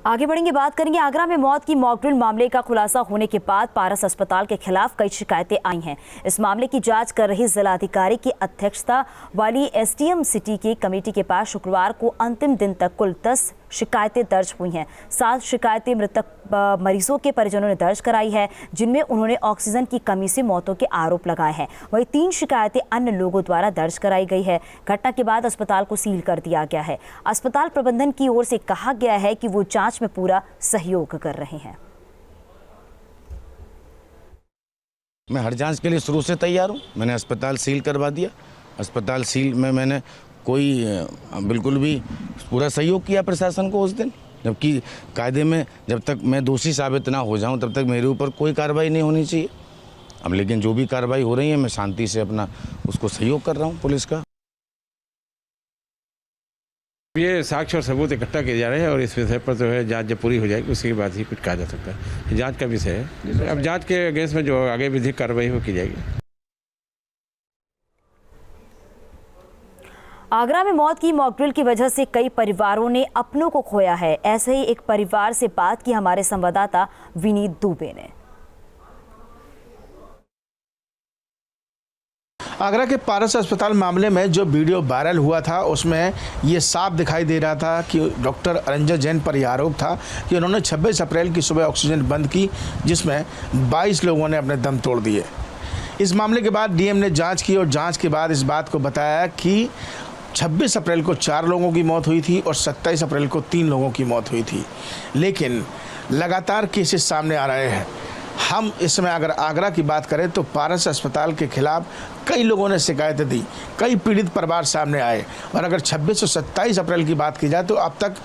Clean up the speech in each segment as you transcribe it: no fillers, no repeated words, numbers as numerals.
आगे बढ़ेंगे, बात करेंगे आगरा में मौत की मॉकड्रिल मामले का खुलासा होने के बाद पारस अस्पताल के खिलाफ कई शिकायतें आई हैं। इस मामले की जांच कर रही जिलाधिकारी की अध्यक्षता वाली एसडीएम सिटी की कमेटी के पास शुक्रवार को अंतिम दिन तक कुल 10 शिकायतें दर्ज हुई हैं। 7 शिकायतें मृतक मरीजों के परिजनों ने दर्ज कराई है, जिनमें उन्होंने ऑक्सीजन की कमी से मौतों के आरोप लगाए हैं। वहीं 3 शिकायतें अन्य लोगों द्वारा दर्ज कराई गई है। घटना के बाद अस्पताल को सील कर दिया गया है। अस्पताल प्रबंधन की ओर से कहा गया है कि वो जांच में पूरा सहयोग कर रहे हैं। मैं हर जांच के लिए शुरू से तैयार हूं। मैंने अस्पताल सील करवा दिया। अस्पताल सील में मैंने बिल्कुल भी पूरा सहयोग किया प्रशासन को उस दिन, जबकि कायदे में जब तक मैं दोषी साबित ना हो जाऊं तब तक मेरे ऊपर कोई कार्रवाई नहीं होनी चाहिए। अब लेकिन जो भी कार्रवाई हो रही है मैं शांति से अपना उसको सहयोग कर रहा हूं पुलिस का। ये साक्ष्य और सबूत इकट्ठा किए जा रहे हैं और इस विषय पर जो है जांच जब पूरी हो जाएगी उसके बाद ही कुछ कहा जा सकता है। जांच का विषय है। अब जांच के अगेंस्ट में जो आगे विधिक कार्रवाई हो की जाएगी। आगरा में मौत की मॉकड्रिल की वजह से कई परिवारों ने अपनों को खोया है। ऐसे ही एक परिवार से बात की हमारे संवाददाता विनीत दुबे ने। आगरा के पारस अस्पताल मामले में जो वीडियो वायरल हुआ था उसमें ये साफ दिखाई दे रहा था कि डॉक्टर अरंजन जैन पर यह आरोप था कि उन्होंने 26 अप्रैल की सुबह ऑक्सीजन बंद की, जिसमें 22 लोगों ने अपने दम तोड़ दिए। इस मामले के बाद डीएम ने जांच की और जांच के बाद इस बात को बताया कि 26 अप्रैल को 4 लोगों की मौत हुई थी और 27 अप्रैल को 3 लोगों की मौत हुई थी। लेकिन लगातार केसेस सामने आ रहे हैं। हम इस समय अगर आगरा की बात करें तो पारस अस्पताल के खिलाफ कई लोगों ने शिकायतें दी, कई पीड़ित परिवार सामने आए और अगर 26 और 27 अप्रैल की बात की जाए तो अब तक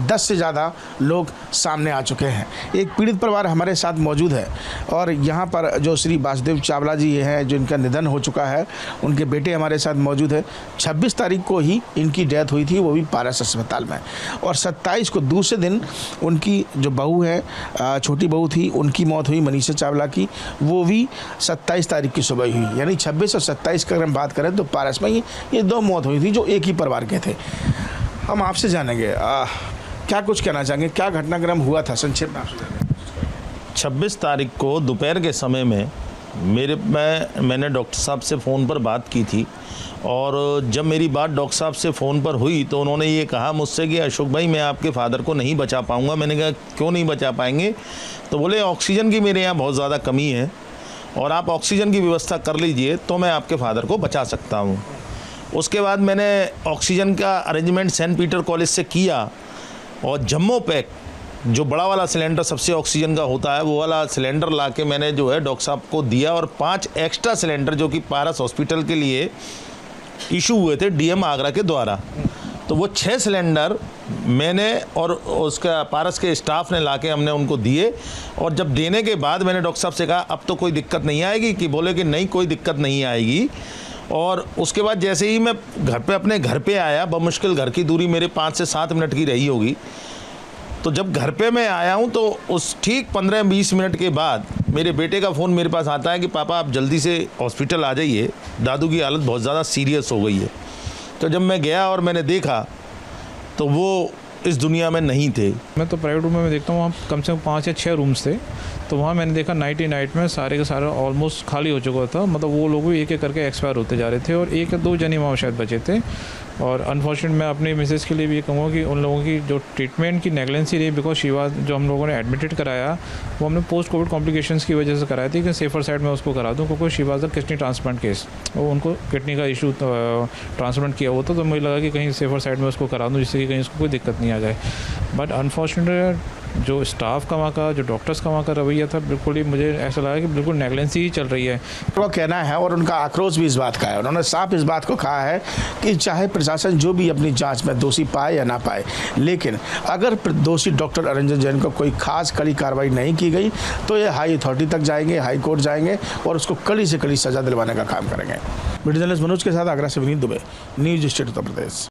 10 से ज़्यादा लोग सामने आ चुके हैं। एक पीड़ित परिवार हमारे साथ मौजूद है और यहाँ पर जो श्री वासुदेव चावला जी हैं, जिनका निधन हो चुका है, उनके बेटे हमारे साथ मौजूद है। 26 तारीख को ही इनकी डेथ हुई थी, वो भी पारस अस्पताल में, और 27 को दूसरे दिन उनकी जो बहू है, छोटी बहू थी, उनकी मौत हुई मनीषा चावला की, वो भी 27 तारीख की सुबह हुई। यानी 26 और 27 की अगर हम बात करें तो पारस में ये 2 मौत हुई थी जो एक ही परिवार के थे। हम आपसे जानेंगे क्या कुछ कहना चाहेंगे, क्या घटनाक्रम हुआ था, संक्षेप में आपसे जानेंगे। 26 तारीख को दोपहर के समय में मैंने डॉक्टर साहब से फ़ोन पर बात की थी और जब मेरी बात डॉक्टर साहब से फ़ोन पर हुई तो उन्होंने ये कहा मुझसे कि अशोक भाई मैं आपके फादर को नहीं बचा पाऊँगा। मैंने कहा क्यों नहीं बचा पाएंगे? तो बोले ऑक्सीजन की मेरे यहाँ बहुत ज़्यादा कमी है और आप ऑक्सीजन की व्यवस्था कर लीजिए तो मैं आपके फादर को बचा सकता हूँ। उसके बाद मैंने ऑक्सीजन का अरेंजमेंट सेंट पीटर कॉलेज से किया और जम्मो पैक जो बड़ा वाला सिलेंडर सबसे ऑक्सीजन का होता है वो वाला सिलेंडर लाके मैंने जो है डॉक्टर साहब को दिया और 5 एक्स्ट्रा सिलेंडर जो कि पारस हॉस्पिटल के लिए इशू हुए थे डीएम आगरा के द्वारा, तो वो 6 सिलेंडर मैंने और उसका पारस के स्टाफ ने लाके हमने उनको दिए। और जब देने के बाद मैंने डॉक्टर साहब से कहा अब तो कोई दिक्कत नहीं आएगी, कि बोले कि नहीं कोई दिक्कत नहीं आएगी। और उसके बाद जैसे ही मैं अपने घर पे आया, बमुश्किल घर की दूरी मेरे 5 से 7 मिनट की रही होगी, तो जब घर पे मैं आया हूँ तो उस ठीक 15-20 मिनट के बाद मेरे बेटे का फ़ोन मेरे पास आता है कि पापा आप जल्दी से हॉस्पिटल आ जाइए, दादू की हालत बहुत ज़्यादा सीरियस हो गई है। तो जब मैं गया और मैंने देखा तो वो इस दुनिया में नहीं थे। मैं तो प्राइवेट रूम में देखता हूँ, वहाँ कम से कम 5 या 6 रूम्स थे, तो वहाँ मैंने देखा नाइट में सारे के सारे ऑलमोस्ट खाली हो चुका था। मतलब वो लोग भी एक एक करके एक्सपायर होते जा रहे थे और 1 या 2 जन वहाँ शायद बचे थे। और अनफॉर्चुनेट मैं अपनी मिसेस के लिए भी ये कहूँगा कि उन लोगों की जो ट्रीटमेंट की नेगलेंसी रही, बिकॉज शी वाज जो हम लोगों ने एडमिटेड कराया वो हमने पोस्ट कोविड कॉम्प्लिकेशंस की वजह से कराया थी कि सेफर साइड में उसको करा दूँ, क्योंकि she was the kidney transplant case, वो उनको किडनी का इशू ट्रांसप्लांट किया हुआ था, तो मुझे लगा कि कहीं सेफर साइड में उसको करा दूँ जिससे कि कहीं उसको कोई दिक्कत नहीं आ जाए। बट अनफॉर्चुनेट जो स्टाफ का वहाँ का, जो डॉक्टर्स का वहाँ का रवैया था, बिल्कुल ही मुझे ऐसा लगा कि बिल्कुल नेगलेंसी ही चल रही है। वो कहना है और उनका आक्रोश भी इस बात का है। उन्होंने साफ इस बात को कहा है कि चाहे प्रशासन जो भी अपनी जांच में दोषी पाए या ना पाए, लेकिन अगर दोषी डॉक्टर अरंजन जैन को कोई खास कड़ी कार्रवाई नहीं की गई तो ये हाई अथॉरिटी तक जाएंगे, हाई कोर्ट जाएंगे और उसको कड़ी से कड़ी सजा दिलवाने का काम करेंगे। वीडियो जर्नलिस्ट मनोज के साथ आगरा से विनीत दुबे, न्यूज़ स्टेट उत्तर प्रदेश।